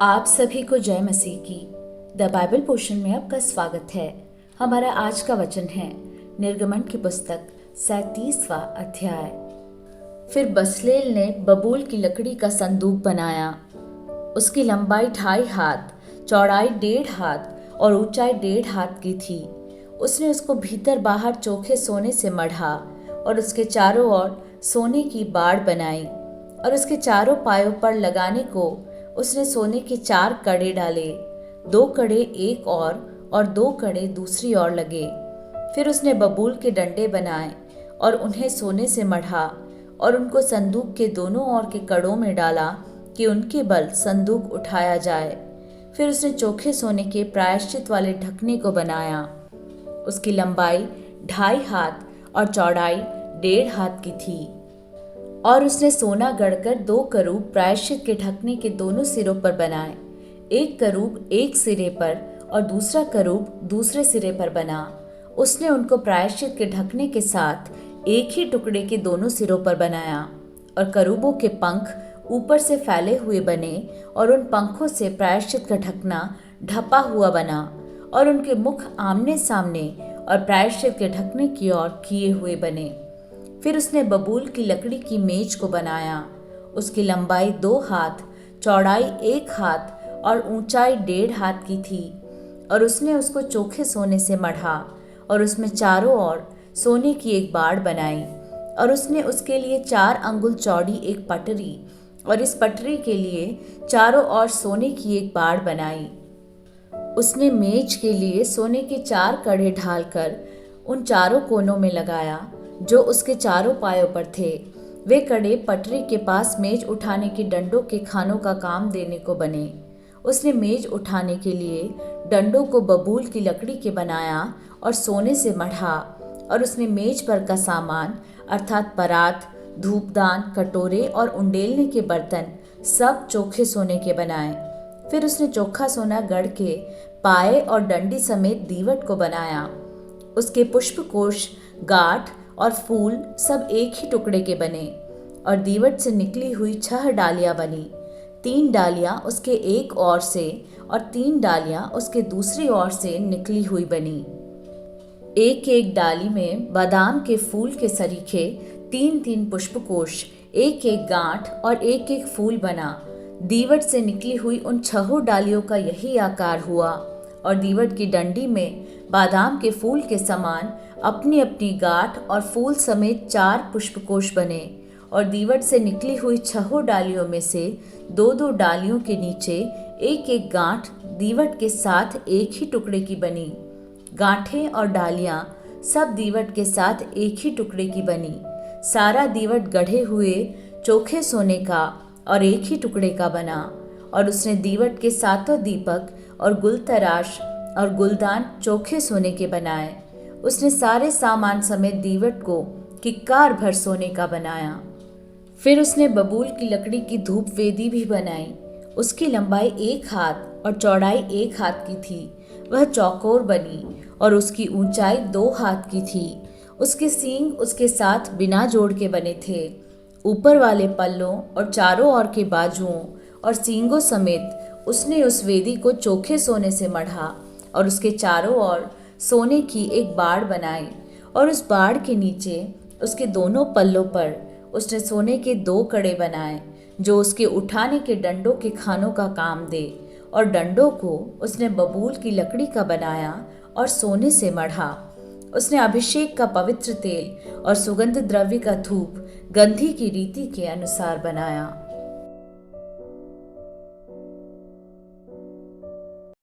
आप सभी को जय मसीह की द बाइबल पोर्शन में आपका स्वागत है। हमारा आज का वचन है निर्गमन की पुस्तक 37वां अध्याय। फिर बसलेल ने बबूल की लकड़ी का संदूक बनाया। उसकी लंबाई 2.5 हाथ, चौड़ाई 1.5 हाथ और ऊंचाई 1.5 हाथ की थी। उसने उसको भीतर बाहर चोखे सोने से मढ़ा और उसके चारों ओर सोने की बाड़ बनाई और उसके चारों पायों पर लगाने को उसने सोने के 4 कड़े डाले, 2 कड़े एक और 2 कड़े दूसरी ओर लगे। फिर उसने बबूल के डंडे बनाए और उन्हें सोने से मढ़ा और उनको संदूक के दोनों ओर के कड़ों में डाला कि उनके बल संदूक उठाया जाए। फिर उसने चोखे सोने के प्रायश्चित वाले ढकने को बनाया। उसकी लंबाई 2.5 हाथ और चौड़ाई 1.5 हाथ की थी। और उसने सोना गढ़कर 2 करूब प्रायश्चित के ढकने के दोनों सिरों पर बनाए, एक करूब एक सिरे पर और दूसरा करूब दूसरे सिरे पर बना। उसने उनको प्रायश्चित के ढकने के साथ एक ही टुकड़े के दोनों सिरों पर बनाया और करूबों के पंख ऊपर से फैले हुए बने और उन पंखों से प्रायश्चित का ढकना ढपा हुआ बना और उनके मुख आमने सामने और प्रायश्चित के ढकने की ओर किए हुए बने। फिर उसने बबूल की लकड़ी की मेज को बनाया। उसकी लंबाई 2 हाथ, चौड़ाई 1 हाथ और ऊंचाई 1.5 हाथ की थी। और उसने उसको चोखे सोने से मढ़ा और उसमें चारों ओर सोने की एक बाड़ बनाई। और उसने उसके लिए 4 अंगुल चौड़ी एक पटरी और इस पटरी के लिए चारों ओर सोने की एक बाड़ बनाई। उसने मेज के लिए सोने के 4 कड़े ढालकर उन चारों कोनों में लगाया जो उसके चारों पायों पर थे। वे कड़े पटरी के पास मेज उठाने के डंडों के खानों का काम देने को बने। उसने मेज उठाने के लिए डंडों को बबूल की लकड़ी के बनाया और सोने से मढ़ा। और उसने मेज पर का सामान अर्थात परात, धूपदान, कटोरे और उंडेलने के बर्तन सब चोखे सोने के बनाए। फिर उसने चोखा सोना गढ़ के पाए और डंडी समेत दीवट को बनाया। उसके पुष्पकोश, गांठ और फूल सब एक ही टुकड़े के बने और दीवट से निकली हुई 6 डालियां बनी। 3 डालियां उसके एक ओर से और 3 डालियां उसके दूसरी ओर से निकली हुई बनी। एक एक डाली में बादाम के फूल के सरीखे 3-3 पुष्पकोश, एक एक गांठ और एक एक फूल बना। दीवट से निकली हुई उन 6 डालियों का यही आकार हुआ। और दीवट की डंडी में बादाम के फूल के समान अपनी अपनी गांठ और फूल समेत 4 पुष्पकोश बने। और दीवट से निकली हुई 6 डालियों में से 2-2 डालियों के नीचे एक एक गांठ दीवट के साथ एक ही टुकड़े की बनी। गांठें और डालियां सब दीवट के साथ एक ही टुकड़े की बनी। सारा दीवट गढ़े हुए चोखे सोने का और एक ही टुकड़े का बना। और उसने दीवट के 7 दीपक और गुलतराश और गुलदान चोखे सोने के बनाए। उसने सारे सामान समेत दीवट को किक्कार भर सोने का बनाया। फिर उसने बबूल की लकड़ी की धूप वेदी भी बनाई। उसकी लंबाई 1 हाथ और चौड़ाई 1 हाथ की थी। वह चौकोर बनी और उसकी ऊंचाई 2 हाथ की थी। उसके सींग उसके साथ बिना जोड़ के बने थे। ऊपर वाले पल्लों और चारों ओर के बाजुओं और सींगों समेत उसने उस वेदी को चोखे सोने से मढ़ा और उसके चारों ओर सोने की एक बाड़ बनाई। और उस बाड़ के नीचे उसके दोनों पल्लों पर उसने सोने के 2 कड़े बनाए जो उसके उठाने के डंडों के खानों का काम दे। और डंडों को उसने बबूल की लकड़ी का बनाया और सोने से मढ़ा। उसने अभिषेक का पवित्र तेल और सुगंध द्रव्य का धूप गंधी की रीति के अनुसार बनाया।